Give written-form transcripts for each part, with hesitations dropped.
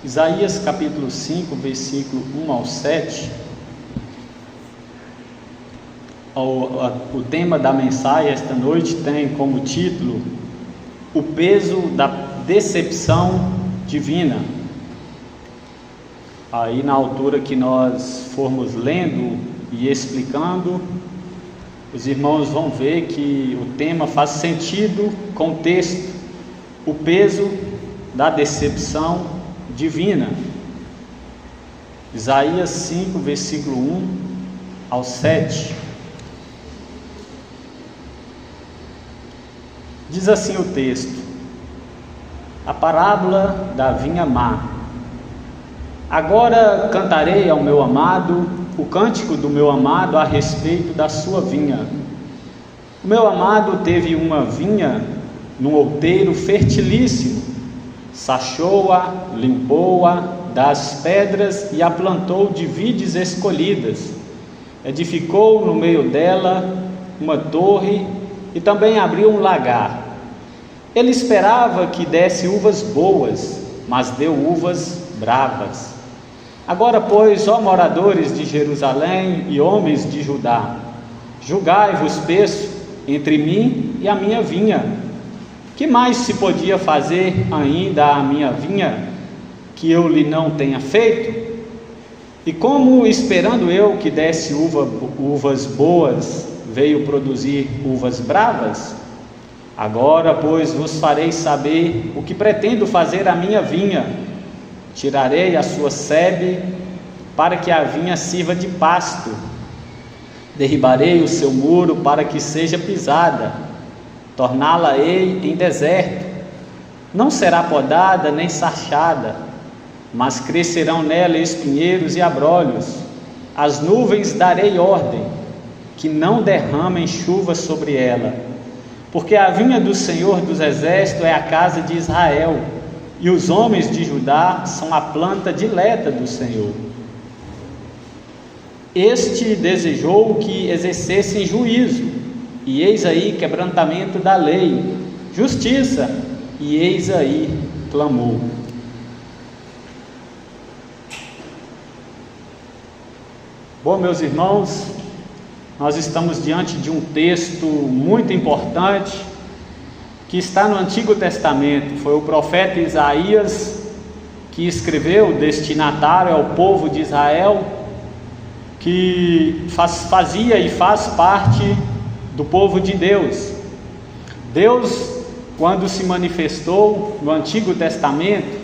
Isaías capítulo 5, versículo 1 ao 7. O tema da mensagem esta noite tem como título: o peso da decepção divina. Aí na altura que nós formos lendo e explicando, os irmãos vão ver que o tema faz sentido com o texto: o peso da decepção divina. Isaías 5, versículo 1 ao 7. Diz assim o texto: a parábola da vinha má. Agora cantarei ao meu amado o cântico do meu amado a respeito da sua vinha. O meu amado teve uma vinha num outeiro fertilíssimo, sachou-a, limpou-a das pedras e a plantou de vides escolhidas. Edificou no meio dela uma torre e também abriu um lagar. Ele esperava que desse uvas boas, mas deu uvas bravas. Agora, pois, ó moradores de Jerusalém e homens de Judá, julgai-vos preço entre mim e a minha vinha. Que mais se podia fazer ainda à minha vinha que eu lhe não tenha feito? E como, esperando eu que desse uvas boas, veio produzir uvas bravas? Agora, pois, vos farei saber o que pretendo fazer à minha vinha. Tirarei a sua sebe, para que a vinha sirva de pasto. Derribarei o seu muro, para que seja pisada. Torná-la-ei em deserto. Não será podada nem sarchada, mas crescerão nela espinheiros e abrolhos. As nuvens darei ordem, que não derramem chuva sobre ela. Porque a vinha do Senhor dos Exércitos é a casa de Israel, e os homens de Judá são a planta dileta do Senhor. Este desejou que exercessem juízo, e eis aí quebrantamento da lei, justiça, e eis aí clamor. Bom, meus irmãos, nós estamos diante de um texto muito importante que está no Antigo Testamento. Foi o profeta Isaías que escreveu, destinatário ao povo de Israel, que fazia e faz parte do povo de Deus. Deus, quando se manifestou no Antigo Testamento,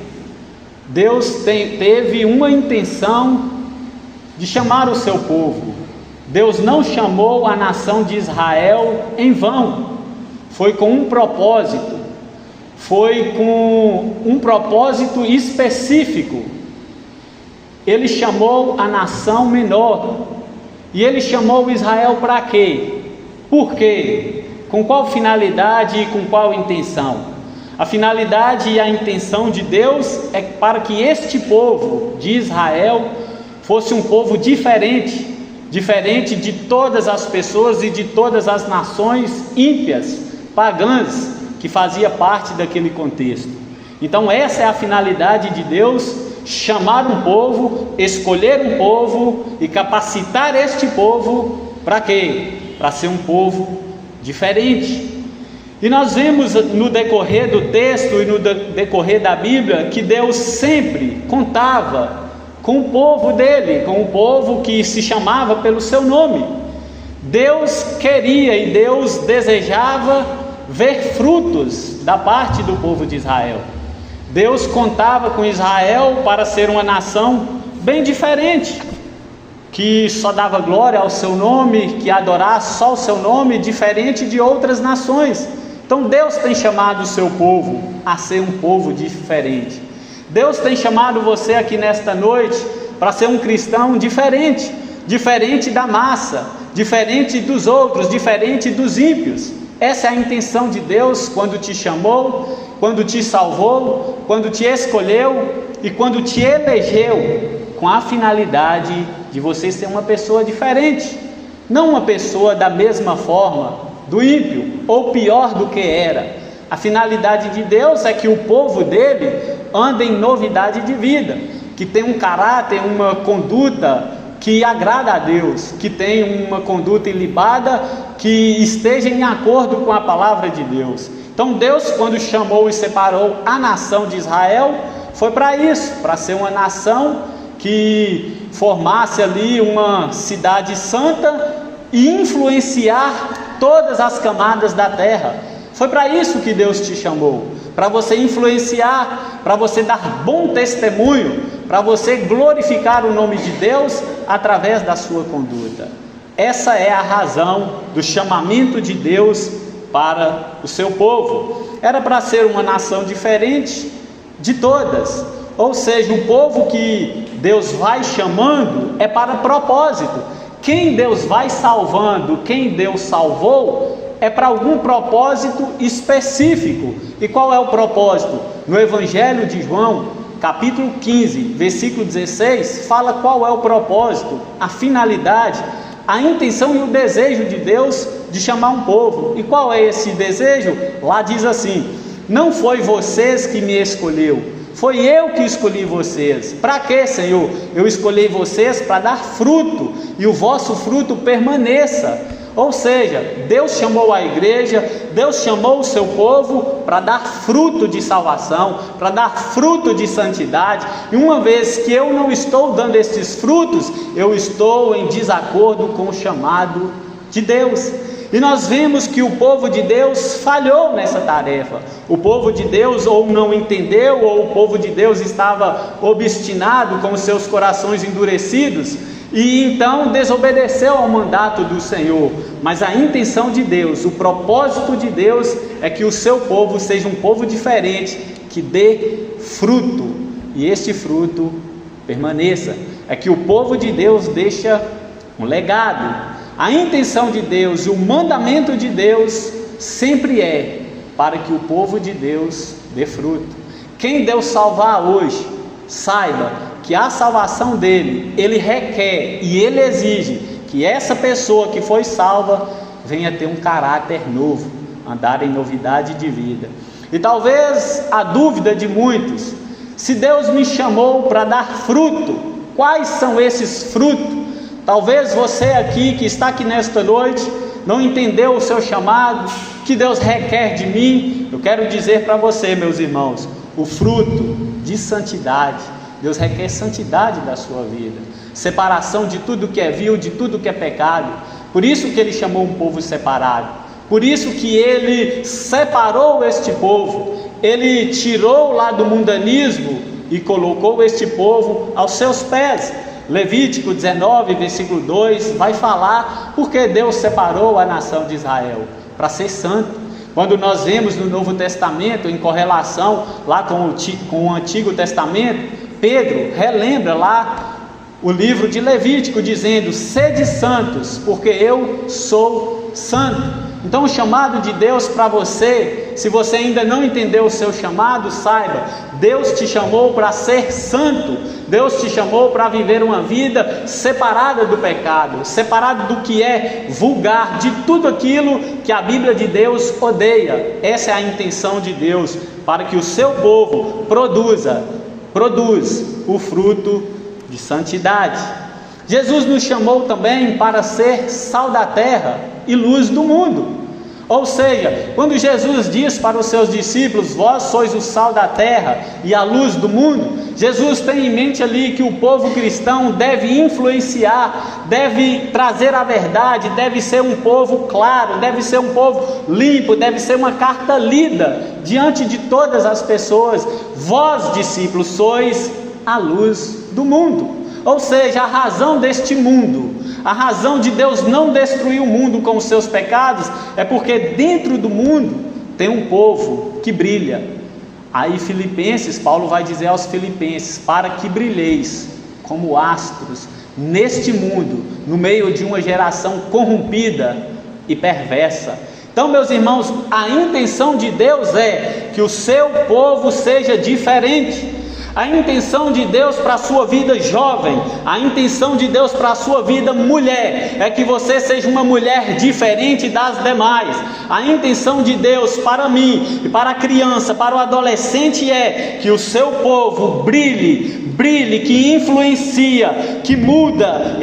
Deus teve uma intenção de chamar o seu povo. Deus não chamou a nação de Israel em vão. Foi com um propósito, foi com um propósito específico. Ele chamou a nação menor, e ele chamou Israel para quê? Por quê? Com qual finalidade e com qual intenção? A finalidade e a intenção de Deus é para que este povo de Israel fosse um povo diferente de todas as pessoas e de todas as nações ímpias, pagãs, que fazia parte daquele contexto. Então essa é a finalidade de Deus: chamar um povo, escolher um povo e capacitar este povo para quê? Para ser um povo diferente. E nós vemos no decorrer do texto e no decorrer da Bíblia que Deus sempre contava com o povo dele, com o povo que se chamava pelo seu nome. Deus queria e Deus desejava ver frutos da parte do povo de Israel. Deus contava com Israel para ser uma nação bem diferente, que só dava glória ao seu nome, que adorasse só o seu nome, diferente de outras nações. Então Deus tem chamado o seu povo a ser um povo diferente. Deus tem chamado você aqui nesta noite para ser um cristão diferente da massa, diferente dos outros, diferente dos ímpios. Essa é a intenção de Deus quando te chamou, quando te salvou, quando te escolheu e quando te elegeu, com a finalidade de você ser uma pessoa diferente, não uma pessoa da mesma forma do ímpio, ou pior do que era. A finalidade de Deus é que o povo dele anda em novidade de vida, que tem um caráter, uma conduta que agrada a Deus, que tem uma conduta ilibada, que esteja em acordo com a palavra de Deus. Então Deus, quando chamou e separou a nação de Israel, foi para isso, para ser uma nação que formasse ali uma cidade santa e influenciar todas as camadas da terra. Foi para isso que Deus te chamou, para você influenciar, para você dar bom testemunho, para você glorificar o nome de Deus através da sua conduta. Essa é a razão do chamamento de Deus para o seu povo. Era para ser uma nação diferente de todas, ou seja, o povo que Deus vai chamando é para propósito. Quem Deus vai salvando, quem Deus salvou, é para algum propósito específico. E qual é o propósito? No Evangelho de João, capítulo 15, versículo 16, fala qual é o propósito, a finalidade, a intenção e o desejo de Deus de chamar um povo. E qual é esse desejo? Lá diz assim: não foi vocês que me escolheu, foi eu que escolhi vocês. Para quê, Senhor? Eu escolhi vocês para dar fruto, e o vosso fruto permaneça. Ou seja, Deus chamou a igreja, Deus chamou o seu povo para dar fruto de salvação, para dar fruto de santidade. E uma vez que eu não estou dando esses frutos, eu estou em desacordo com o chamado de Deus. E nós vemos que o povo de Deus falhou nessa tarefa. O povo de Deus ou não entendeu, ou o povo de Deus estava obstinado, com os seus corações endurecidos, e então desobedeceu ao mandato do Senhor. Mas a intenção de Deus, o propósito de Deus é que o seu povo seja um povo diferente, que dê fruto, e este fruto permaneça. É que o povo de Deus deixa um legado. A intenção de Deus e o mandamento de Deus sempre é para que o povo de Deus dê fruto. Quem Deus salvar hoje, saiba que a salvação dele, ele requer e ele exige que essa pessoa que foi salva venha ter um caráter novo, andar em novidade de vida. E talvez a dúvida de muitos: se Deus me chamou para dar fruto, quais são esses frutos? Talvez você aqui, que está aqui nesta noite, não entendeu o seu chamado, que Deus requer de mim. Eu quero dizer para você, meus irmãos, o fruto de santidade. Deus requer santidade da sua vida, separação de tudo que é vil, de tudo que é pecado. Por isso que ele chamou um povo separado, por isso que ele separou este povo, ele tirou lá do mundanismo e colocou este povo aos seus pés. Levítico 19, versículo 2, vai falar porque Deus separou a nação de Israel, para ser santo. Quando nós vemos no Novo Testamento, em correlação lá com o Antigo Testamento, Pedro relembra lá o livro de Levítico, dizendo: sede santos, porque eu sou santo. Então o chamado de Deus para você, se você ainda não entendeu o seu chamado, saiba, Deus te chamou para ser santo, Deus te chamou para viver uma vida separada do pecado, separada do que é vulgar, de tudo aquilo que a Bíblia de Deus odeia. Essa é a intenção de Deus, para que o seu povo produz o fruto de santidade. Jesus nos chamou também para ser sal da terra e luz do mundo. Ou seja, quando Jesus diz para os seus discípulos: vós sois o sal da terra e a luz do mundo, Jesus tem em mente ali que o povo cristão deve influenciar, deve trazer a verdade, deve ser um povo claro, deve ser um povo limpo, deve ser uma carta lida diante de todas as pessoas. Vós, discípulos, sois a luz do mundo. Ou seja, a razão deste mundo, a razão de Deus não destruir o mundo com os seus pecados, é porque dentro do mundo tem um povo que brilha. Aí Filipenses, Paulo vai dizer aos Filipenses: para que brilheis como astros neste mundo, no meio de uma geração corrompida e perversa. Então, meus irmãos, a intenção de Deus é que o seu povo seja diferente. A intenção de Deus para a sua vida jovem, a intenção de Deus para a sua vida mulher, é que você seja uma mulher diferente das demais. A intenção de Deus para mim e para a criança, para o adolescente, é que o seu povo brilhe, que influencia, que muda,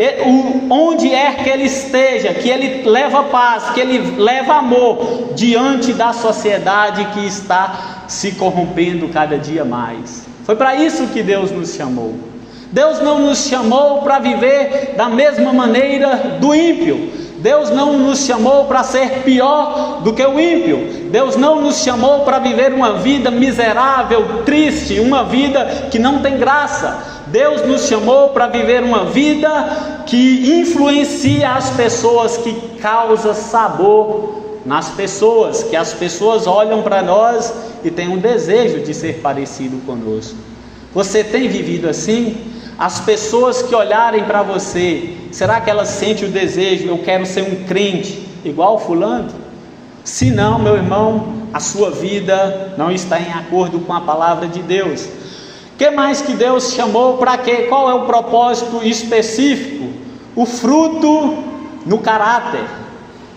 onde é que ele esteja, que ele leva paz, que ele leva amor diante da sociedade que está se corrompendo cada dia mais. Foi para isso que Deus nos chamou. Deus não nos chamou para viver da mesma maneira do ímpio. Deus não nos chamou para ser pior do que o ímpio. Deus não nos chamou para viver uma vida miserável, triste, uma vida que não tem graça. Deus nos chamou para viver uma vida que influencia as pessoas, que causa sabor nas pessoas, que as pessoas olham para nós e têm um desejo de ser parecido conosco. Você tem vivido assim? As pessoas que olharem para você, será que elas sentem o desejo, eu quero ser um crente igual fulano? Se não, meu irmão, a sua vida não está em acordo com a palavra de Deus. O que mais que Deus chamou para quê? Qual é o propósito específico? O fruto no caráter.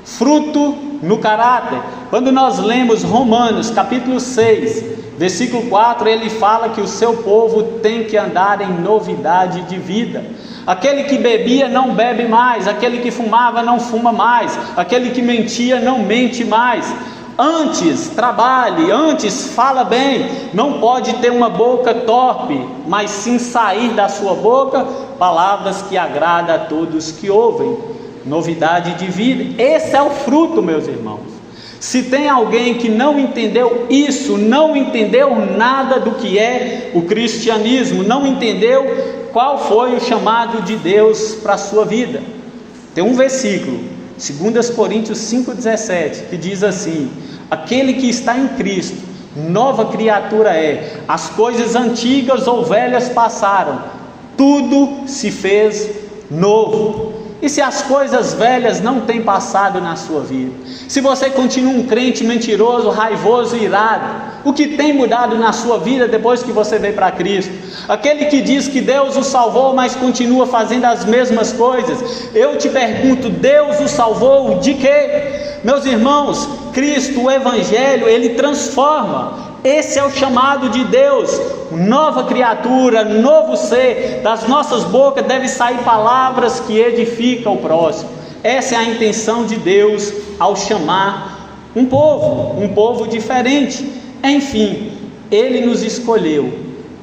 Fruto no caráter. Quando nós lemos Romanos capítulo 6, versículo 4, ele fala que o seu povo tem que andar em novidade de vida. Aquele que bebia não bebe mais, aquele que fumava não fuma mais, aquele que mentia não mente mais. Antes trabalhe, antes fala bem, não pode ter uma boca torpe, mas sim sair da sua boca palavras que agradam a todos que ouvem. Novidade de vida, esse é o fruto, meus irmãos. Se tem alguém que não entendeu isso, não entendeu nada do que é o cristianismo, não entendeu qual foi o chamado de Deus para a sua vida. Tem um versículo, 2 Coríntios 5,17, que diz assim: aquele que está em Cristo, nova criatura é, as coisas antigas ou velhas passaram, tudo se fez novo. E se as coisas velhas não têm passado na sua vida? Se você continua um crente mentiroso, raivoso e irado, o que tem mudado na sua vida depois que você veio para Cristo? Aquele que diz que Deus o salvou, mas continua fazendo as mesmas coisas. Eu te pergunto, Deus o salvou de quê? Meus irmãos, Cristo, o Evangelho, ele transforma. Esse é o chamado de Deus, nova criatura, novo ser. Das nossas bocas deve sair palavras que edificam o próximo. Essa é a intenção de Deus ao chamar um povo diferente. Enfim, Ele nos escolheu,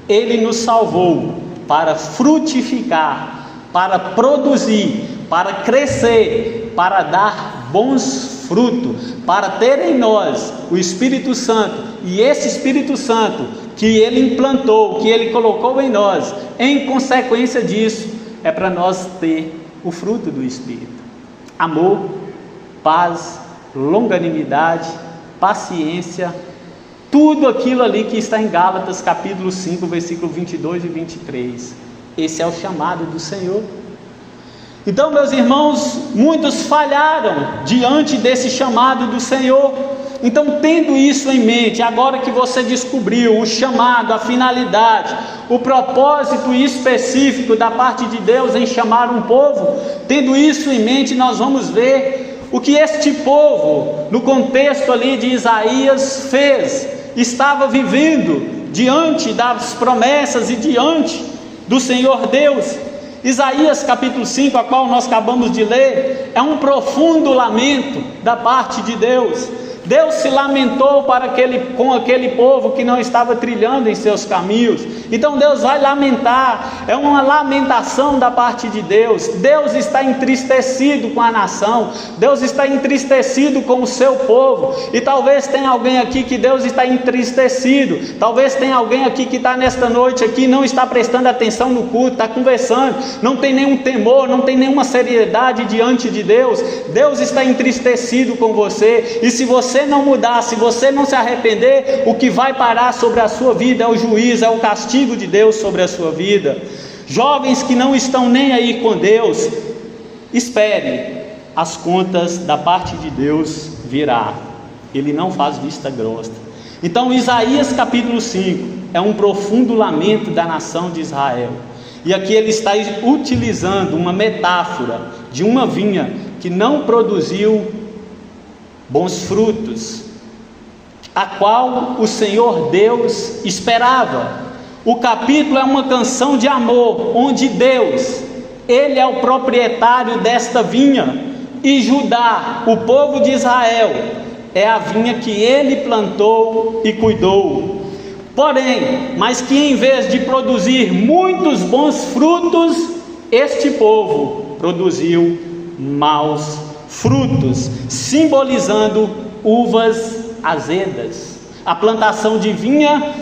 Ele nos salvou para frutificar, para produzir, para crescer, para dar bons frutos, para ter em nós o Espírito Santo. E esse Espírito Santo que Ele implantou, que Ele colocou em nós, em consequência disso, é para nós ter o fruto do Espírito: amor, paz, longanimidade, paciência, tudo aquilo ali que está em Gálatas capítulo 5, versículo 22 e 23. Esse é o chamado do Senhor. Então, meus irmãos, muitos falharam diante desse chamado do Senhor. Então, tendo isso em mente, agora que você descobriu o chamado, a finalidade, o propósito específico da parte de Deus em chamar um povo, tendo isso em mente, nós vamos ver o que este povo, no contexto ali de Isaías, fez. Estava vivendo diante das promessas e diante do Senhor Deus. Isaías capítulo 5, a qual nós acabamos de ler, é um profundo lamento da parte de Deus. Deus se lamentou com aquele povo que não estava trilhando em seus caminhos. Então Deus vai lamentar, é uma lamentação da parte de Deus. Deus está entristecido com a nação, Deus está entristecido com o seu povo. E talvez tenha alguém aqui que Deus está entristecido. Talvez tenha alguém aqui que está nesta noite aqui, não está prestando atenção no culto, está conversando, não tem nenhum temor, não tem nenhuma seriedade diante de Deus. Deus está entristecido com você. E se você não mudar, se você não se arrepender, o que vai parar sobre a sua vida é o juízo, é o castigo de Deus sobre a sua vida. Jovens que não estão nem aí com Deus, espere, as contas da parte de Deus virá. Ele não faz vista grossa. Então Isaías capítulo 5, é um profundo lamento da nação de Israel. E aqui ele está utilizando uma metáfora de uma vinha que não produziu bons frutos, a qual o Senhor Deus esperava. O capítulo é uma canção de amor, onde Deus, Ele é o proprietário desta vinha, e Judá, o povo de Israel, é a vinha que Ele plantou e cuidou. Porém, mas que em vez de produzir muitos bons frutos, este povo produziu maus frutos, simbolizando uvas azedas. A plantação de vinha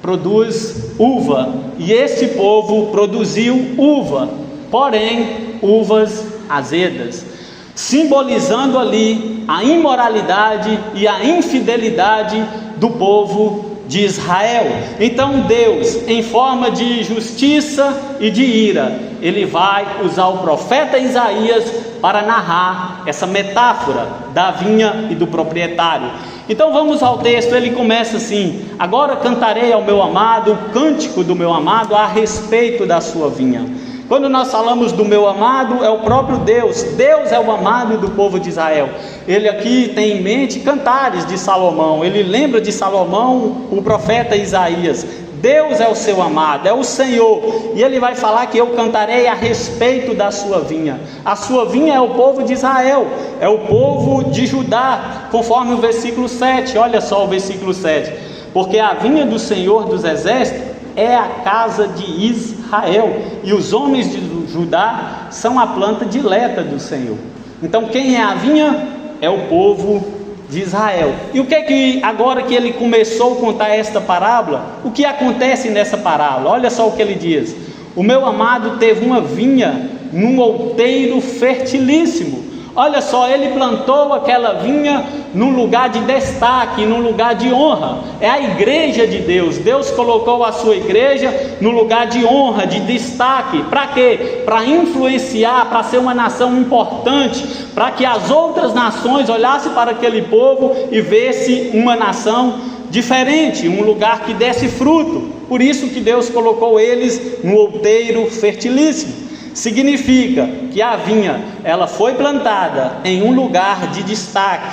produz uva, e este povo produziu uva, porém uvas azedas, simbolizando ali a imoralidade e a infidelidade do povo de Israel. Então Deus, em forma de justiça e de ira, Ele vai usar o profeta Isaías para narrar essa metáfora da vinha e do proprietário. Então vamos ao texto. Ele começa assim: agora cantarei ao meu amado o cântico do meu amado a respeito da sua vinha. Quando nós falamos do meu amado, é o próprio Deus. Deus é o amado do povo de Israel. Ele aqui tem em mente cantares de Salomão. Ele lembra de Salomão, o profeta Isaías. Deus é o seu amado, é o Senhor. E ele vai falar que eu cantarei a respeito da sua vinha. A sua vinha é o povo de Israel, é o povo de Judá, conforme o versículo 7. Olha só o versículo 7. Porque a vinha do Senhor dos Exércitos é a casa de Israel, e os homens de Judá são a planta dileta do Senhor. Então quem é a vinha? É o povo de Israel. E o que é que, agora que ele começou a contar esta parábola, o que acontece nessa parábola? Olha só o que ele diz: o meu amado teve uma vinha num outeiro fertilíssimo. Olha só, ele plantou aquela vinha num lugar de destaque, num lugar de honra. É a igreja de Deus. Deus colocou a sua igreja no lugar de honra, de destaque. Para quê? Para influenciar, para ser uma nação importante, para que as outras nações olhassem para aquele povo e vissem uma nação diferente, um lugar que desse fruto. Por isso que Deus colocou eles no outeiro fertilíssimo. Significa que a vinha, ela foi plantada em um lugar de destaque,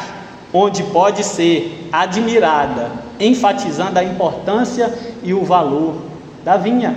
onde pode ser admirada, enfatizando a importância e o valor da vinha.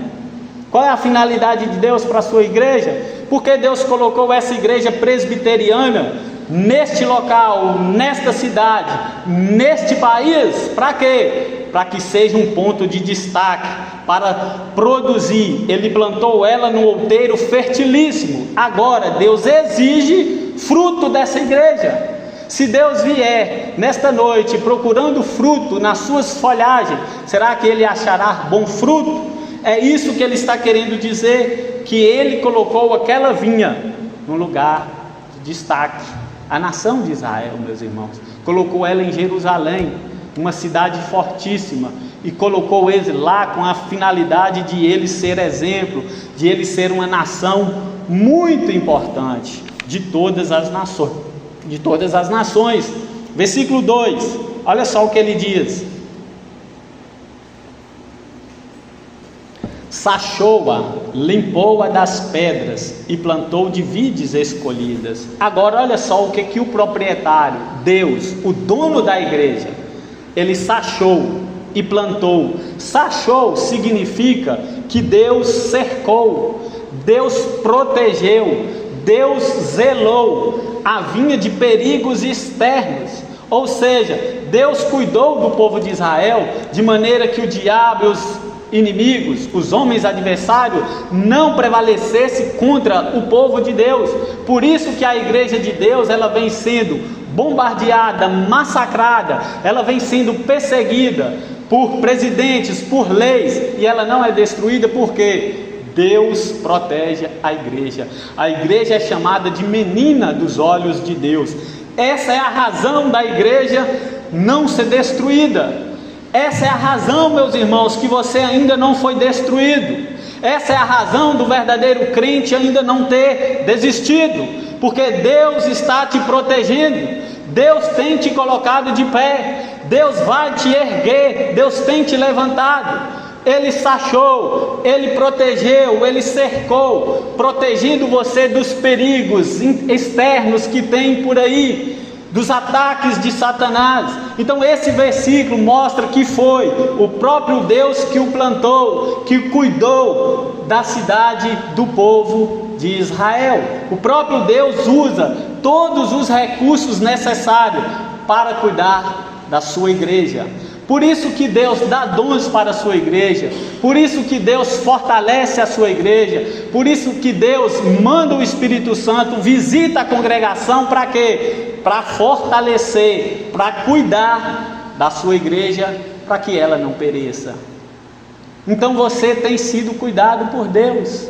Qual é a finalidade de Deus para a sua igreja? Porque Deus colocou essa igreja presbiteriana neste local, nesta cidade, neste país, para quê? Para que seja um ponto de destaque, para produzir. Ele plantou ela no outeiro fertilíssimo. Agora Deus exige fruto dessa igreja. Se Deus vier nesta noite procurando fruto nas suas folhagens, será que Ele achará bom fruto? É isso que Ele está querendo dizer, que Ele colocou aquela vinha no lugar de destaque. A nação de Israel, meus irmãos, colocou ela em Jerusalém, uma cidade fortíssima, e colocou eles lá com a finalidade de ele ser exemplo, de ele ser uma nação muito importante de todas as nações. Versículo 2, olha só o que ele diz: sachou-a, limpou-a das pedras e plantou de vides escolhidas. Agora olha só o que o proprietário, Deus, o dono da igreja, ele sachou e plantou. Sachou significa que Deus cercou, Deus protegeu, Deus zelou a vinha de perigos externos. Ou seja, Deus cuidou do povo de Israel de maneira que o diabo e os inimigos, os homens adversários, não prevalecessem contra o povo de Deus. Por isso que a igreja de Deus, ela vem sendo bombardeada, massacrada, ela vem sendo perseguida por presidentes, por leis, e ela não é destruída porque Deus protege a igreja. A igreja é chamada de menina dos olhos de Deus. Essa é a razão da igreja não ser destruída. Essa é a razão, meus irmãos, que você ainda não foi destruído. Essa é a razão do verdadeiro crente ainda não ter desistido, porque Deus está te protegendo, Deus tem te colocado de pé, Deus vai te erguer, Deus tem te levantado. Ele sachou, Ele protegeu, Ele cercou, protegendo você dos perigos externos que tem por aí, dos ataques de Satanás. Então esse versículo mostra que foi o próprio Deus que o plantou, que cuidou da cidade do povo de Israel. O próprio Deus usa todos os recursos necessários para cuidar da sua igreja. Por isso que Deus dá dons para a sua igreja, por isso que Deus fortalece a sua igreja, por isso que Deus manda o Espírito Santo, visita a congregação, para quê? Para fortalecer, para cuidar da sua igreja, para que ela não pereça. Então você tem sido cuidado por Deus,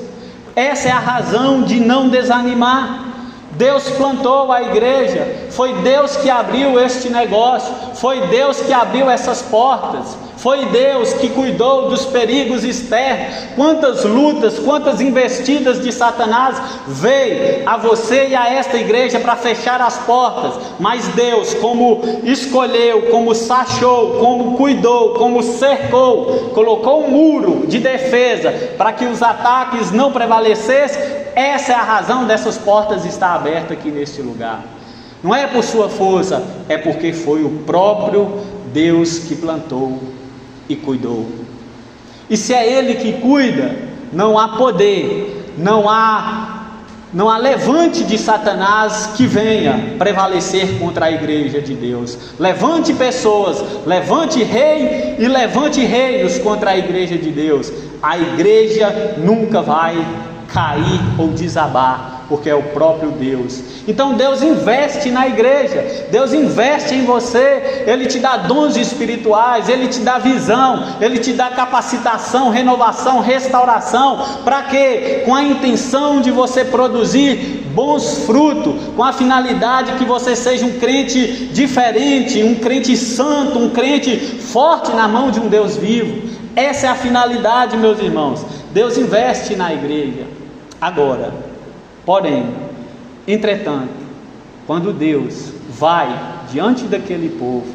essa é a razão de não desanimar. Deus plantou a igreja, foi Deus que abriu este negócio, foi Deus que abriu essas portas, foi Deus que cuidou dos perigos externos. Quantas lutas, quantas investidas de Satanás veio a você e a esta igreja para fechar as portas, mas Deus, como escolheu, como sachou, como cuidou, como cercou, colocou um muro de defesa para que os ataques não prevalecessem. Essa é a razão dessas portas estar abertas aqui neste lugar. Não é por sua força, é porque foi o próprio Deus que plantou e cuidou. E se é Ele que cuida, não há poder, não há levante de Satanás que venha prevalecer contra a igreja de Deus. Levante pessoas, levante rei e levante reinos contra a igreja de Deus. A igreja nunca vai cair ou desabar, porque é o próprio Deus. Então Deus investe na igreja, Deus investe em você, Ele te dá dons espirituais, Ele te dá visão, Ele te dá capacitação, renovação, restauração. Para quê? Com a intenção de você produzir bons frutos, com a finalidade que você seja um crente diferente, um crente santo, um crente forte na mão de um Deus vivo. Essa é a finalidade, meus irmãos. Deus investe na igreja. Agora, porém, entretanto, quando Deus vai diante daquele povo,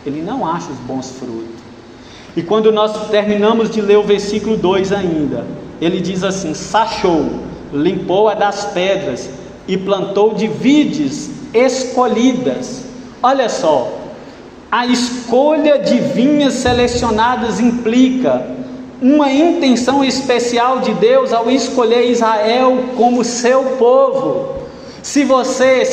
Ele não acha os bons frutos. E quando nós terminamos de ler o versículo 2 ainda, Ele diz assim: sachou, limpou-a das pedras e plantou de vides escolhidas. Olha só, a escolha de vinhas selecionadas implica uma intenção especial de Deus ao escolher Israel como seu povo. Se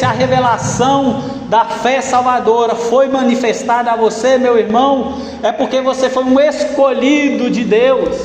a revelação da fé salvadora foi manifestada a você, meu irmão, é porque você foi um escolhido de Deus.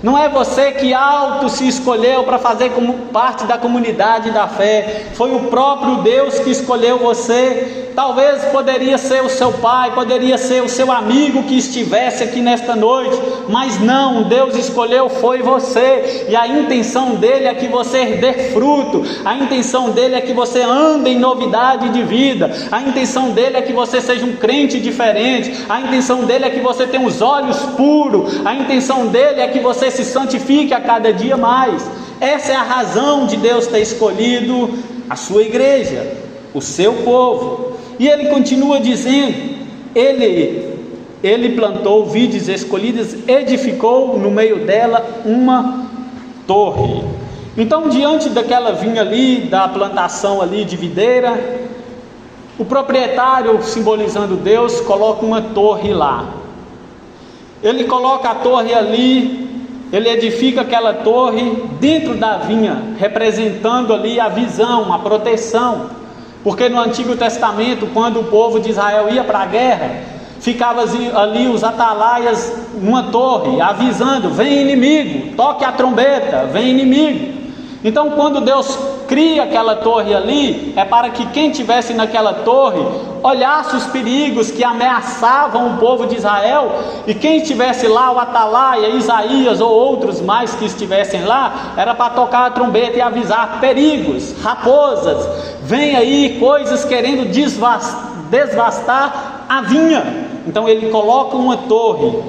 Não é você que auto se escolheu para fazer como parte da comunidade da fé. Foi o próprio Deus que escolheu você. Talvez poderia ser o seu pai, poderia ser o seu amigo que estivesse aqui nesta noite, mas não, Deus escolheu foi você. E a intenção dele é que você dê fruto, a intenção dele é que você ande em novidade de vida, a intenção dele é que você seja um crente diferente, a intenção dele é que você tenha os olhos puros, a intenção dele é que você se santifique a cada dia mais. Essa é a razão de Deus ter escolhido a sua igreja, o seu povo. E ele continua dizendo, ele plantou vides escolhidas, edificou no meio dela uma torre. Então, diante daquela vinha ali, da plantação ali de videira, o proprietário, simbolizando Deus, coloca uma torre lá. Ele coloca a torre ali, ele edifica aquela torre dentro da vinha, representando ali a visão, a proteção. Porque no Antigo Testamento, quando o povo de Israel ia para a guerra, ficavam ali os atalaias numa torre, avisando: vem inimigo, toque a trombeta, vem inimigo. Então, quando Deus cria aquela torre ali, é para que quem estivesse naquela torre olhasse os perigos que ameaçavam o povo de Israel, e quem estivesse lá, o atalaia, Isaías ou outros mais que estivessem lá, era para tocar a trombeta e avisar: perigos, raposas, vem aí coisas querendo desvastar a vinha. Então ele coloca uma torre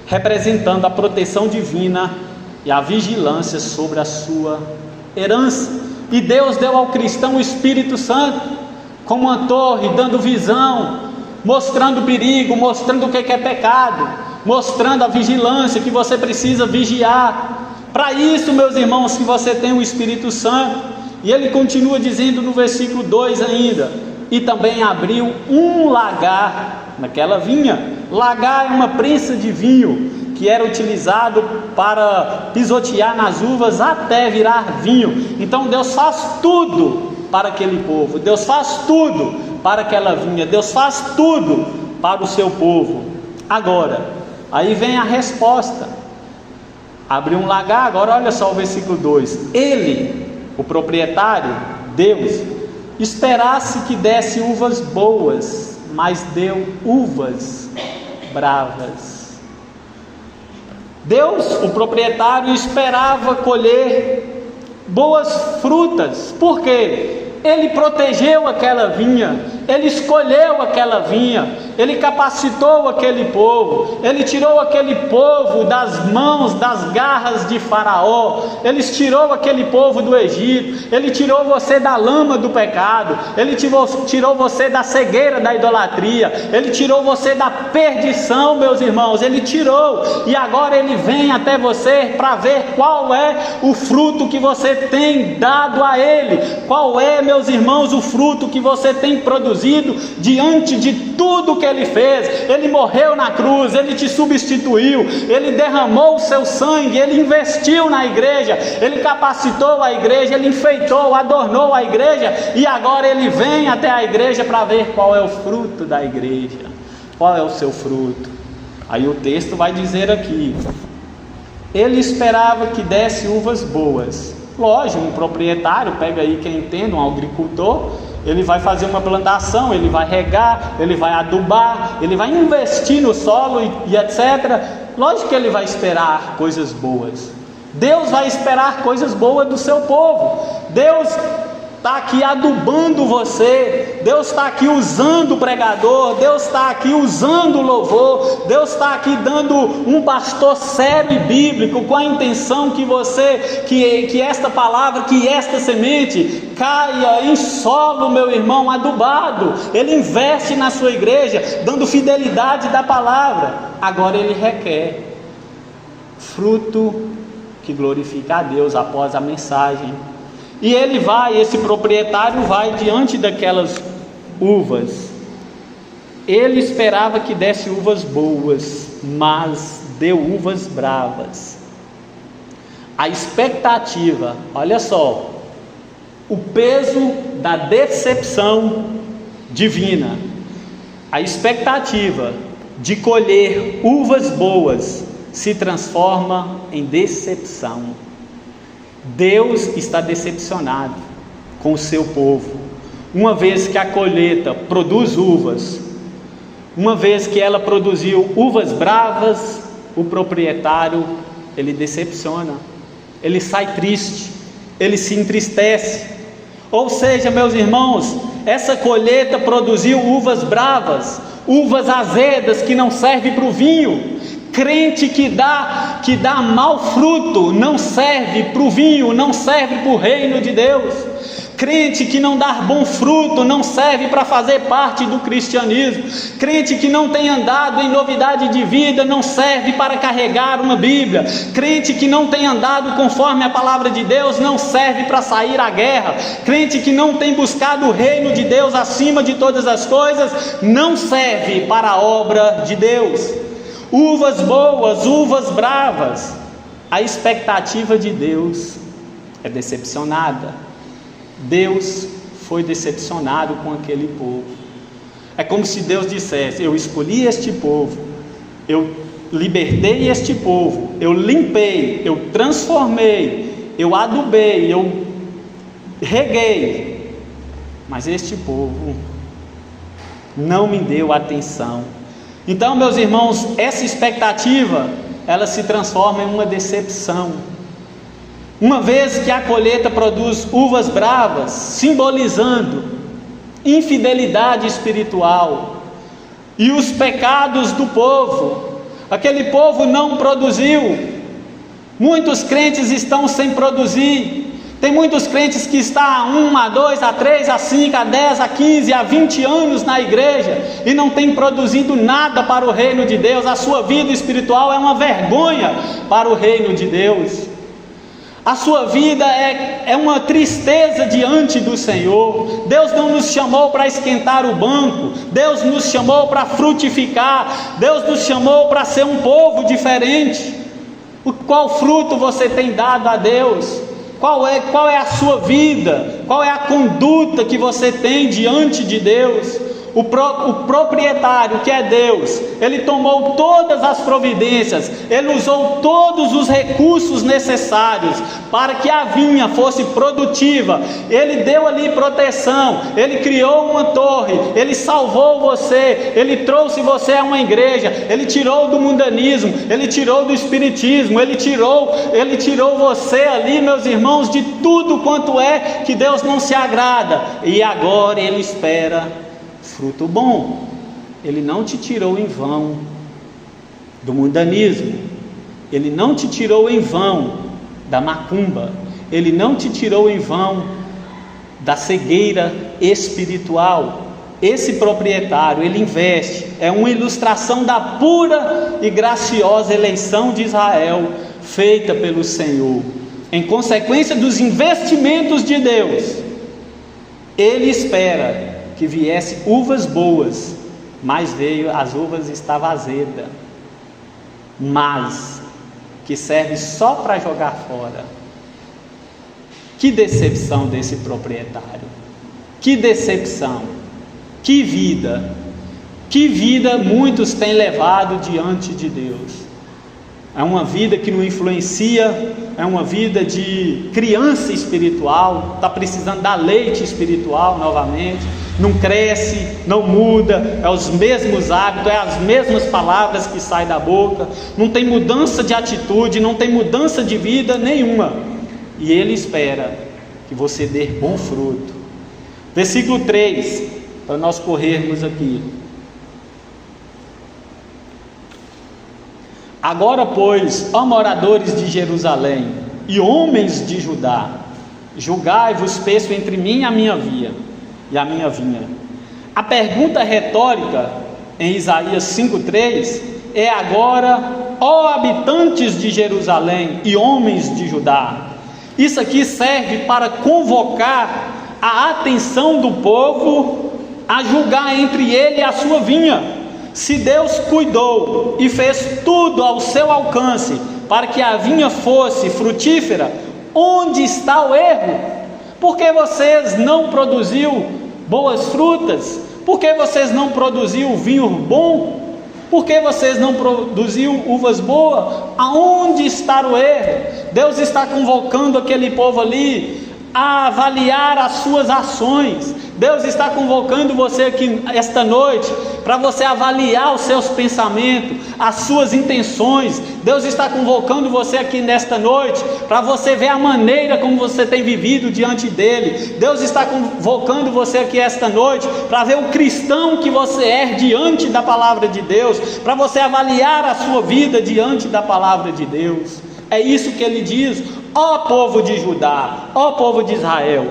representando a proteção divina e a vigilância sobre a sua herança. E Deus deu ao cristão o Espírito Santo como uma torre, dando visão, mostrando perigo, mostrando o que é pecado, mostrando a vigilância, que você precisa vigiar. Para isso, meus irmãos, que você tem o Espírito Santo. E ele continua dizendo no versículo 2 ainda: e também abriu um lagar naquela vinha. Lagar é uma prensa de vinho que era utilizado para pisotear nas uvas até virar vinho. Então Deus faz tudo para aquele povo, Deus faz tudo para aquela vinha, Deus faz tudo para o seu povo. Agora, aí vem a resposta: abriu um lagar. Agora olha só o versículo 2: ele, o proprietário, Deus, esperasse que desse uvas boas, mas deu uvas bravas. Deus, o proprietário, esperava colher boas frutas. Por quê? Ele protegeu aquela vinha, ele escolheu aquela vinha, ele capacitou aquele povo, ele tirou aquele povo das mãos, das garras de Faraó, ele tirou aquele povo do Egito, ele tirou você da lama do pecado, ele tirou você da cegueira da idolatria, ele tirou você da perdição, meus irmãos, ele tirou, e agora ele vem até você para ver qual é o fruto que você tem dado a ele, qual é, meus irmãos, o fruto que você tem produzido diante de tudo que ele fez. Ele morreu na cruz, ele te substituiu, ele derramou o seu sangue, ele investiu na igreja, ele capacitou a igreja, ele enfeitou, adornou a igreja, e agora ele vem até a igreja para ver qual é o fruto da igreja, qual é o seu fruto. Aí o texto vai dizer aqui: ele esperava que desse uvas boas. Lógico, um proprietário, pega aí quem entende, um agricultor, ele vai fazer uma plantação, ele vai regar, ele vai adubar, ele vai investir no solo e etc. Lógico que ele vai esperar coisas boas. Deus vai esperar coisas boas do seu povo. Deus está aqui adubando você, Deus está aqui usando o pregador, Deus está aqui usando o louvor, Deus está aqui dando um pastor sério e bíblico, com a intenção que esta palavra, que esta semente caia em solo, meu irmão, adubado. Ele investe na sua igreja, dando fidelidade da palavra. Agora ele requer fruto que glorifica a Deus após a mensagem. E ele vai, esse proprietário vai diante daquelas uvas. Ele esperava que desse uvas boas, mas deu uvas bravas. A expectativa, olha só, o peso da decepção divina. A expectativa de colher uvas boas se transforma em decepção. Deus está decepcionado com o seu povo. Uma vez que a colheita produz uvas, uma vez que ela produziu uvas bravas, o proprietário, ele decepciona, ele sai triste, ele se entristece. Ou seja, meus irmãos, essa colheita produziu uvas bravas, uvas azedas que não servem para o vinho. Crente que dá mau fruto não serve para o vinho, não serve para o reino de Deus. Crente que não dá bom fruto não serve para fazer parte do cristianismo. Crente que não tem andado em novidade de vida não serve para carregar uma Bíblia. Crente que não tem andado conforme a palavra de Deus não serve para sair à guerra. Crente que não tem buscado o reino de Deus acima de todas as coisas não serve para a obra de Deus. Uvas boas, uvas bravas. A expectativa de Deus é decepcionada. Deus foi decepcionado com aquele povo. É como se Deus dissesse: eu escolhi este povo, eu libertei este povo, eu limpei, eu transformei, eu adubei, eu reguei, mas este povo não me deu atenção. Então, meus irmãos, essa expectativa, ela se transforma em uma decepção. Uma vez que a colheita produz uvas bravas, simbolizando infidelidade espiritual e os pecados do povo, aquele povo não produziu. Muitos crentes estão sem produzir, Tem muitos crentes que estão há 1, há 2, há 3, há 5, há 10, há 15, há 20 anos na igreja e não tem produzido nada para o reino de Deus. A sua vida espiritual é uma vergonha para o reino de Deus. A sua vida é uma tristeza diante do Senhor. Deus não nos chamou para esquentar o banco. Deus nos chamou para frutificar. Deus nos chamou para ser um povo diferente. Qual fruto você tem dado a Deus? Qual é a sua vida? Qual é a conduta que você tem diante de Deus? O proprietário, que é Deus, Ele tomou todas as providências, Ele usou todos os recursos necessários para que a vinha fosse produtiva. Ele deu ali proteção, Ele criou uma torre, Ele salvou você, Ele trouxe você a uma igreja, Ele tirou do mundanismo, Ele tirou do espiritismo, Ele tirou você ali, meus irmãos, de tudo quanto é que Deus não se agrada, e agora Ele espera fruto bom. Ele não te tirou em vão do mundanismo, Ele não te tirou em vão da macumba, Ele não te tirou em vão da cegueira espiritual. Esse proprietário, ele investe, é uma ilustração da pura e graciosa eleição de Israel, feita pelo Senhor. Em consequência dos investimentos de Deus, Ele espera que viesse uvas boas, mas veio, as uvas estavam azedas, mas que serve só para jogar fora. Que decepção desse proprietário, que decepção, que vida muitos têm levado diante de Deus. É uma vida que não influencia, é uma vida de criança espiritual, está precisando dar leite espiritual novamente, não cresce, não muda, é os mesmos hábitos, é as mesmas palavras que saem da boca, não tem mudança de atitude, não tem mudança de vida nenhuma, e Ele espera que você dê bom fruto. Versículo 3, para nós corrermos aqui. Agora, pois, ó moradores de Jerusalém e homens de Judá, julgai-vos peço entre mim e a minha vinha. A pergunta retórica em Isaías 5,3 é agora, ó habitantes de Jerusalém e homens de Judá. Isso aqui serve para convocar a atenção do povo a julgar entre ele e a sua vinha. Se Deus cuidou e fez tudo ao seu alcance para que a vinha fosse frutífera, onde está o erro? Por que vocês não produziu boas frutas? Por que vocês não produziu vinho bom? Por que vocês não produziu uvas boas? Aonde está o erro? Deus está convocando aquele povo ali a avaliar as suas ações. Deus está convocando você aqui esta noite para você avaliar os seus pensamentos, as suas intenções. Deus está convocando você aqui nesta noite para você ver a maneira como você tem vivido diante dele. Deus está convocando você aqui esta noite para ver o cristão que você é diante da palavra de Deus, para você avaliar a sua vida diante da palavra de Deus. É isso que ele diz: ó povo de Judá, ó povo de Israel,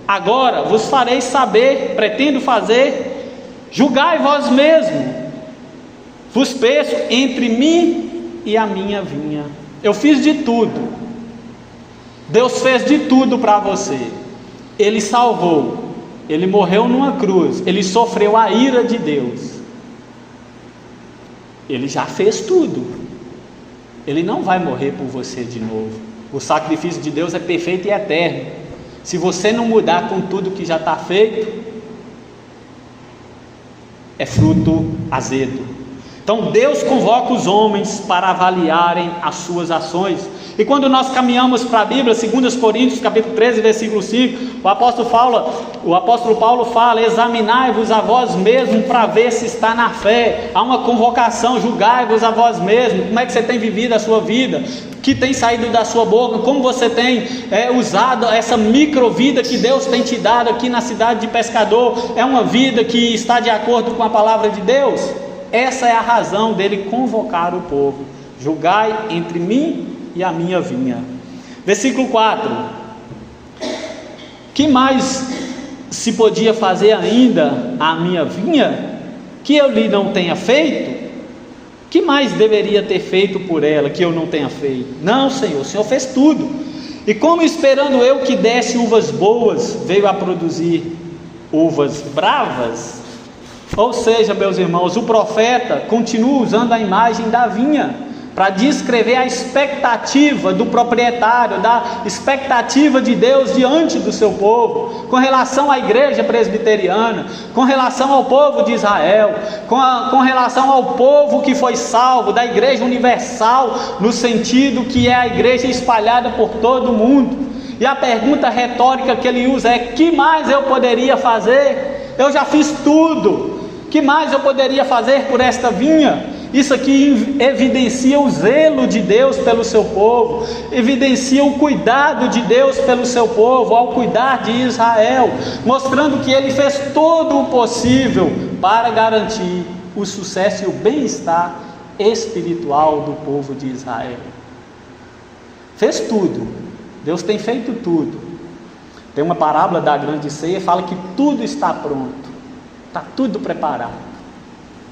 agora vos farei saber, pretendo fazer, julgai vós mesmos, vos peço entre mim e a minha vinha. Eu fiz de tudo, Deus fez de tudo para você. Ele salvou, Ele morreu numa cruz, Ele sofreu a ira de Deus, Ele já fez tudo. Ele não vai morrer por você de novo. O sacrifício de Deus é perfeito e eterno. Se você não mudar com tudo que já está feito, é fruto azedo. Então Deus convoca os homens para avaliarem as suas ações. E quando nós caminhamos para a Bíblia, 2 Coríntios capítulo 13, versículo 5, o apóstolo Paulo fala: examinai-vos a vós mesmos para ver se está na fé. Há uma convocação: julgai-vos a vós mesmos. Como é que você tem vivido a sua vida? O que tem saído da sua boca? Como você tem usado essa microvida que Deus tem te dado aqui na cidade de Pescador? É uma vida que está de acordo com a palavra de Deus? Essa é a razão dele convocar o povo: julgai entre mim e a minha vinha. Versículo 4: Que mais se podia fazer ainda à minha vinha, que eu lhe não tenha feito? Que mais deveria ter feito por ela, que eu não tenha feito? Não, Senhor, o Senhor fez tudo. E como esperando eu que desse uvas boas, veio a produzir uvas bravas? Ou seja, meus irmãos, o profeta continua usando a imagem da vinha para descrever a expectativa do proprietário, da expectativa de Deus diante do seu povo, com relação à igreja presbiteriana, com relação ao povo de Israel, com relação ao povo que foi salvo, da igreja universal, no sentido que é a igreja espalhada por todo o mundo. E a pergunta retórica que ele usa é: que mais eu poderia fazer? Eu já fiz tudo. Que mais eu poderia fazer por esta vinha? Isso aqui evidencia o zelo de Deus pelo seu povo, evidencia o cuidado de Deus pelo seu povo, ao cuidar de Israel, mostrando que Ele fez todo o possível para garantir o sucesso e o bem-estar espiritual do povo de Israel. Fez tudo, Deus tem feito tudo. Tem uma parábola da grande ceia que fala que tudo está pronto, está tudo preparado.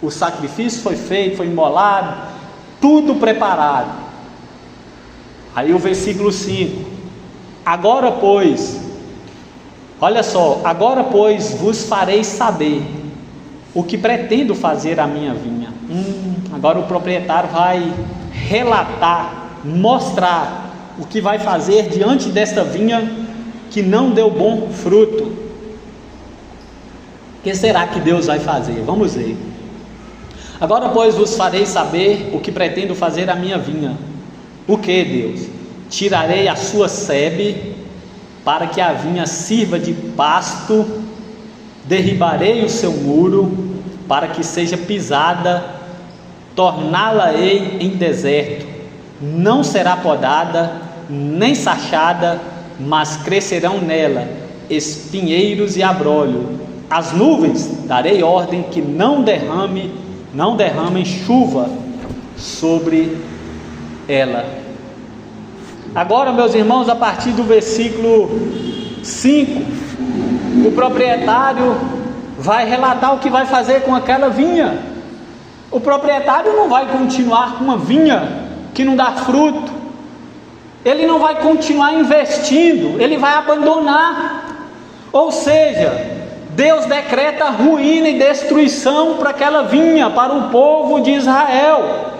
O sacrifício foi feito, foi imolado, tudo preparado. Aí o versículo 5: agora pois, olha só, agora pois vos farei saber o que pretendo fazer à minha vinha. Agora o proprietário vai relatar, mostrar o que vai fazer diante desta vinha que não deu bom fruto. O que será que Deus vai fazer? Vamos ver. Agora pois vos farei saber o que pretendo fazer à minha vinha. O que, Deus? Tirarei a sua sebe, para que a vinha sirva de pasto, derribarei o seu muro, para que seja pisada, torná-la-ei em deserto, não será podada, nem sachada, mas crescerão nela espinheiros e abrolho. As nuvens darei ordem que não derramem chuva sobre ela. Agora, meus irmãos, a partir do versículo 5, o proprietário vai relatar o que vai fazer com aquela vinha. O proprietário não vai continuar com uma vinha que não dá fruto, ele não vai continuar investindo, ele vai abandonar. Ou seja, Deus decreta ruína e destruição para aquela vinha, para o povo de Israel,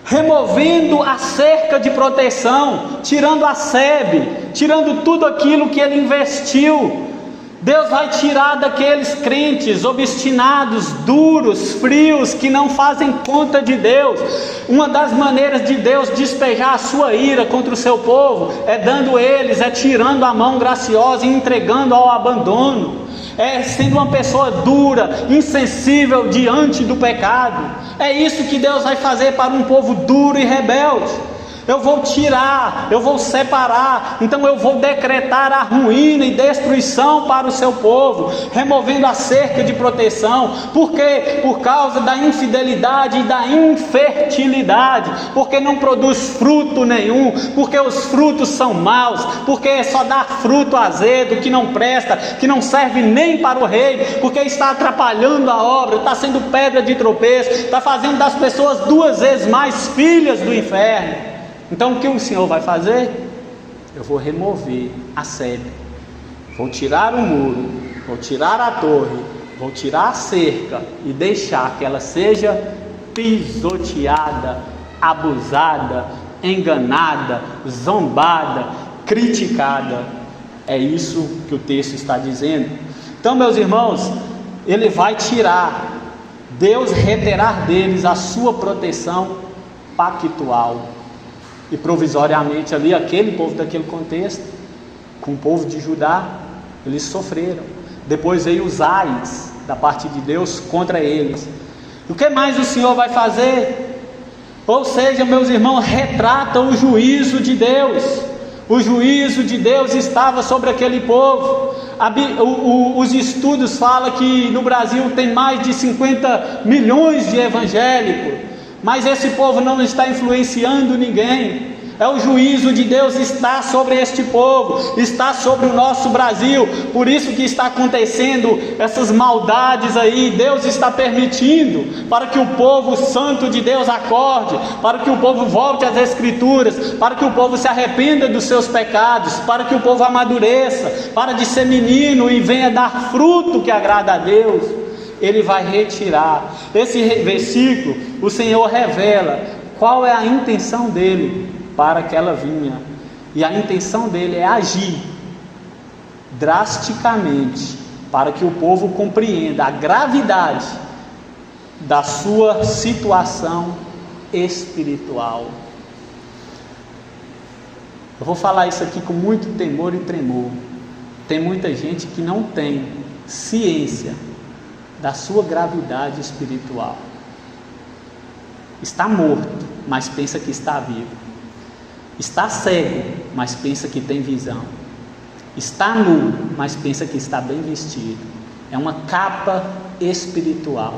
removendo a cerca de proteção, tirando a sebe, tirando tudo aquilo que ele investiu. Deus vai tirar daqueles crentes obstinados, duros, frios, que não fazem conta de Deus. Uma das maneiras de Deus despejar a sua ira contra o seu povo é tirando a mão graciosa e entregando ao abandono. Sendo uma pessoa dura, insensível diante do pecado. É isso que Deus vai fazer para um povo duro e rebelde. Eu vou tirar, eu vou separar, então eu vou decretar a ruína e destruição para o seu povo, removendo a cerca de proteção. Por quê? Por causa da infidelidade e da infertilidade, porque não produz fruto nenhum, porque os frutos são maus, porque só dá fruto azedo, que não presta, que não serve nem para o rei, porque está atrapalhando a obra, está sendo pedra de tropeço, está fazendo das pessoas 2 vezes mais filhas do inferno. Então o que o Senhor vai fazer? Eu vou remover a sebe, vou tirar o muro, vou tirar a torre, vou tirar a cerca e deixar que ela seja pisoteada, abusada, enganada, zombada, criticada. É isso que o texto está dizendo. Então, meus irmãos, ele vai tirar, Deus retirar deles a sua proteção pactual. E provisoriamente ali, aquele povo daquele contexto, com o povo de Judá, eles sofreram. Depois veio os ais da parte de Deus contra eles. O que mais o Senhor vai fazer? Ou seja, meus irmãos, retrata o juízo de Deus. O juízo de Deus estava sobre aquele povo. Os estudos falam que no Brasil tem mais de 50 milhões de evangélicos, mas esse povo não está influenciando ninguém. É o juízo de Deus está sobre este povo, está sobre o nosso Brasil. Por isso que está acontecendo essas maldades aí. Deus está permitindo para que o povo santo de Deus acorde, para que o povo volte às Escrituras, para que o povo se arrependa dos seus pecados, para que o povo amadureça, para de ser menino e venha dar fruto que agrada a Deus. Ele vai retirar. Esse versículo, o Senhor revela qual é a intenção dele para aquela vinha, e a intenção dele é agir drasticamente para que o povo compreenda a gravidade da sua situação espiritual. Eu vou falar isso aqui com muito temor e tremor. Tem muita gente que não tem ciência da sua gravidade espiritual. Está morto, mas pensa que está vivo. Está cego, mas pensa que tem visão. Está nu, mas pensa que está bem vestido. É uma capa espiritual.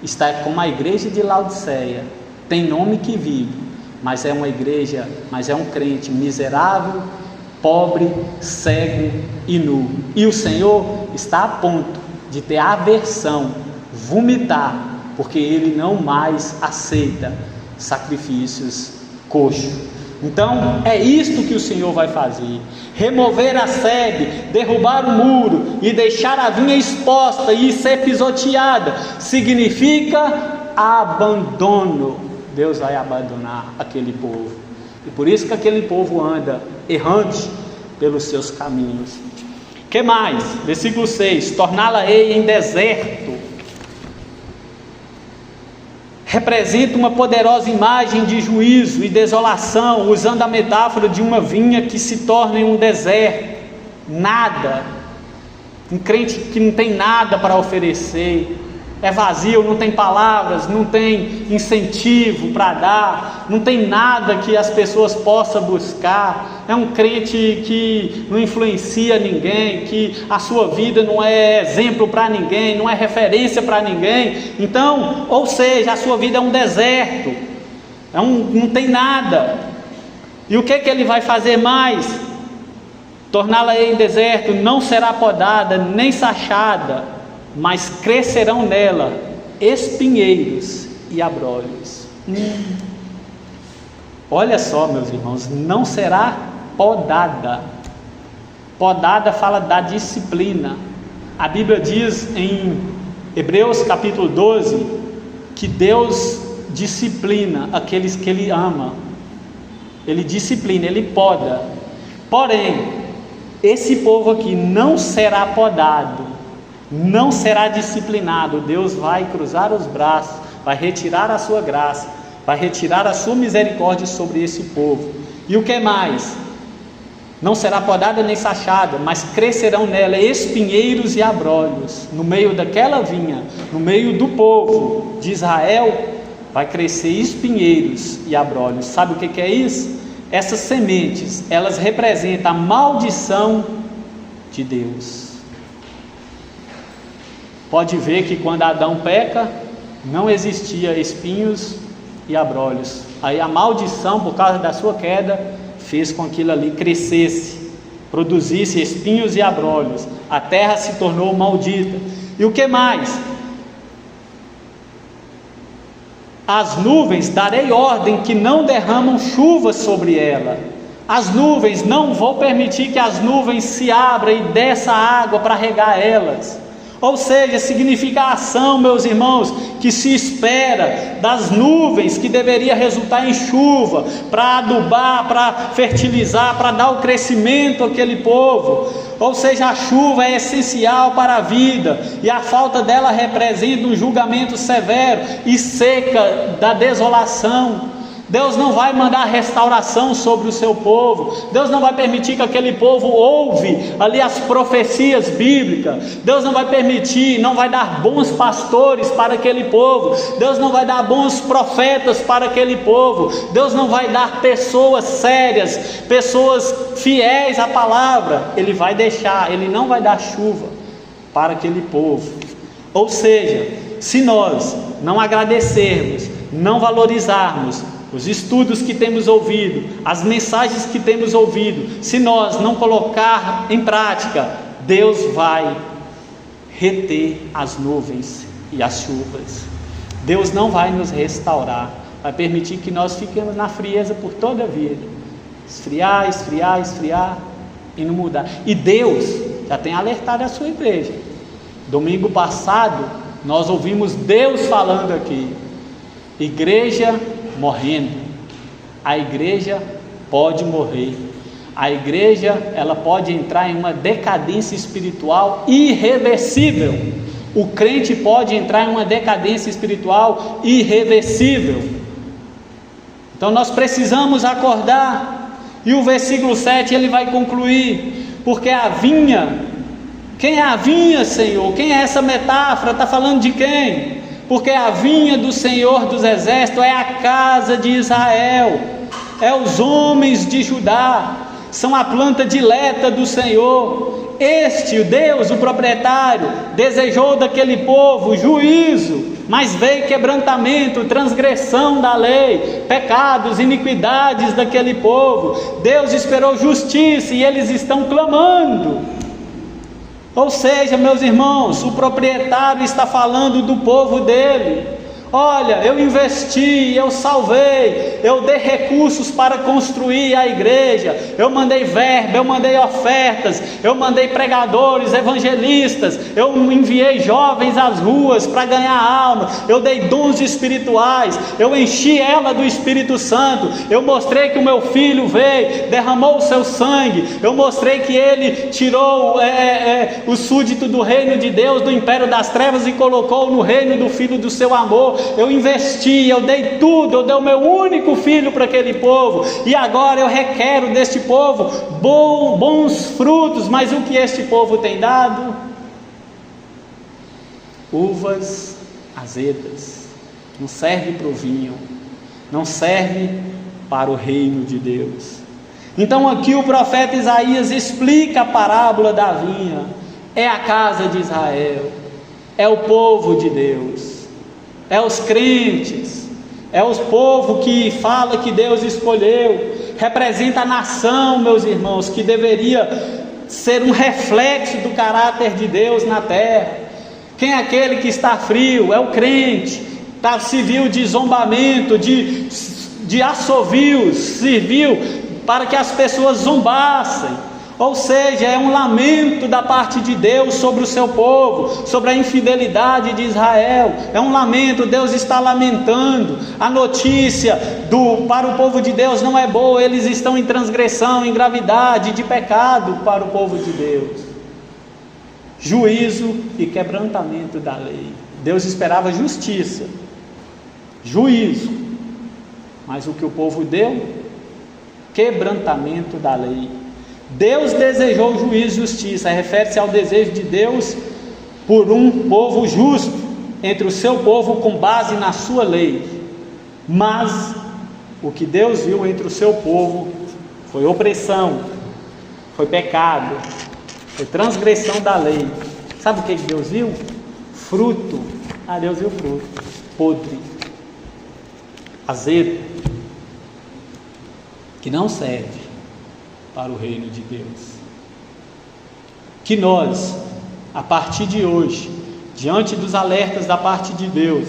Está como a igreja de Laodiceia. Tem nome que vive, mas é uma igreja, mas é um crente miserável, pobre, cego e nu. E o Senhor está a ponto de ter aversão, vomitar, porque Ele não mais aceita sacrifícios coxos. Então é isto que o Senhor vai fazer: remover a sebe, derrubar o muro e deixar a vinha exposta e ser pisoteada, significa abandono. Deus vai abandonar aquele povo, e por isso que aquele povo anda errante pelos seus caminhos. Que mais? Versículo 6: torná-la-ei em deserto. Representa uma poderosa imagem de juízo e desolação, usando a metáfora de uma vinha que se torna em um deserto. Nada. Um crente que não tem nada para oferecer, é vazio, não tem palavras, não tem incentivo para dar, não tem nada que as pessoas possam buscar. É um crente que não influencia ninguém, que a sua vida não é exemplo para ninguém, não é referência para ninguém. Então, ou seja, a sua vida é um deserto, não tem nada. E o que ele vai fazer mais? Torná-la em deserto, não será podada, nem sachada, mas crescerão nela espinheiros e abrolhos. Olha só, meus irmãos, não será podada. Podada fala da disciplina. A Bíblia diz em Hebreus capítulo 12 que Deus disciplina aqueles que Ele ama. Ele disciplina, Ele poda. Porém, esse povo aqui não será podado, não será disciplinado. Deus vai cruzar os braços, vai retirar a sua graça, vai retirar a sua misericórdia sobre esse povo. E o que mais? Não será podada nem sachada, mas crescerão nela espinheiros e abrolhos. No meio daquela vinha, no meio do povo de Israel, vai crescer espinheiros e abrolhos. Sabe o que é isso? Essas sementes, elas representam a maldição de Deus. Pode ver que quando Adão peca, não existia espinhos e abrolhos. Aí a maldição, por causa da sua queda, fez com que aquilo ali crescesse, produzisse espinhos e abrolhos. A terra se tornou maldita. E o que mais? As nuvens darei ordem que não derramam chuva sobre ela. As nuvens, não vou permitir que as nuvens se abram e desça água para regar elas. Ou seja, significa a ação, meus irmãos, que se espera das nuvens, que deveria resultar em chuva, para adubar, para fertilizar, para dar o crescimento àquele povo. Ou seja, a chuva é essencial para a vida, e a falta dela representa um julgamento severo e seca da desolação. Deus não vai mandar restauração sobre o seu povo. Deus não vai permitir que aquele povo ouve ali as profecias bíblicas. Deus não vai permitir, não vai dar bons pastores para aquele povo. Deus não vai dar bons profetas para aquele povo. Deus não vai dar pessoas sérias, pessoas fiéis à palavra. Ele vai deixar, Ele não vai dar chuva para aquele povo. Ou seja, se nós não agradecermos, não valorizarmos os estudos que temos ouvido, as mensagens que temos ouvido, se nós não colocar em prática, Deus vai reter as nuvens e as chuvas. Deus não vai nos restaurar, vai permitir que nós fiquemos na frieza por toda a vida, esfriar, esfriar, esfriar e não mudar. E Deus já tem alertado a sua igreja. Domingo passado nós ouvimos Deus falando aqui: igreja morrendo. A igreja pode morrer. A igreja, ela pode entrar em uma decadência espiritual irreversível. O crente pode entrar em uma decadência espiritual irreversível. Então nós precisamos acordar. E o versículo 7 ele vai concluir: porque a vinha, quem é a vinha, Senhor? Quem é essa metáfora? Está falando de quem? Porque a vinha do Senhor dos Exércitos é a casa de Israel, é os homens de Judá, são a planta dileta do Senhor. Este, o Deus, o proprietário, desejou daquele povo juízo, mas veio quebrantamento, transgressão da lei, pecados, iniquidades daquele povo. Deus esperou justiça e eles estão clamando. Ou seja, meus irmãos, o proprietário está falando do povo dele. Olha, eu investi, eu salvei, eu dei recursos para construir a igreja, eu mandei verba, eu mandei ofertas, eu mandei pregadores, evangelistas, eu enviei jovens às ruas para ganhar alma, eu dei dons espirituais, eu enchi ela do Espírito Santo, eu mostrei que o meu filho veio, derramou o seu sangue, eu mostrei que ele tirou o súdito do reino de Deus, do império das trevas e colocou no reino do filho do seu amor. Eu investi, eu dei tudo, eu dei o meu único filho para aquele povo, e agora eu requero deste povo bons frutos. Mas o que este povo tem dado? Uvas azedas, não serve para o vinho, não serve para o reino de Deus. Então aqui o profeta Isaías explica a parábola da vinha. É a casa de Israel, é o povo de Deus, é os crentes, é o povo que fala que Deus escolheu, representa a nação, meus irmãos, que deveria ser um reflexo do caráter de Deus na terra. Quem é aquele que está frio? É o crente, serviu de zombamento, de assovios, serviu para que as pessoas zombassem. Ou seja, é um lamento da parte de Deus sobre o seu povo, sobre a infidelidade de Israel. É um lamento, Deus está lamentando. A notícia para o povo de Deus não é boa, eles estão em transgressão, em gravidade, de pecado para o povo de Deus. Juízo e quebrantamento da lei. Deus esperava justiça, juízo, mas o que o povo deu? Quebrantamento da lei. Deus desejou juízo e justiça, refere-se ao desejo de Deus por um povo justo, entre o seu povo com base na sua lei. Mas o que Deus viu entre o seu povo foi opressão, foi pecado, foi transgressão da lei. Sabe o que Deus viu? Fruto. Deus viu fruto podre, azedo, que não serve para o reino de Deus. Que nós, a partir de hoje, diante dos alertas da parte de Deus,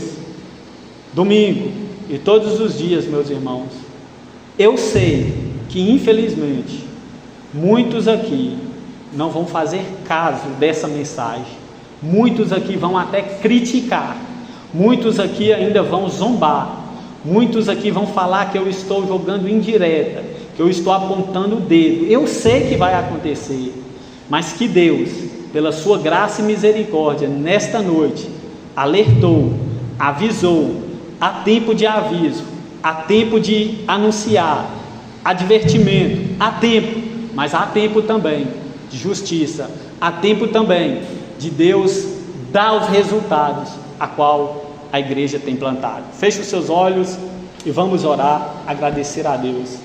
domingo e todos os dias, meus irmãos, eu sei que infelizmente muitos aqui não vão fazer caso dessa mensagem, muitos aqui vão até criticar, muitos aqui ainda vão zombar, muitos aqui vão falar que eu estou jogando indireta, que eu estou apontando o dedo. Eu sei que vai acontecer, mas que Deus, pela sua graça e misericórdia, nesta noite, alertou, avisou, há tempo de aviso, há tempo de anunciar, advertimento, há tempo, mas há tempo também de justiça, há tempo também de Deus dar os resultados a qual a igreja tem plantado. Feche os seus olhos e vamos orar, agradecer a Deus.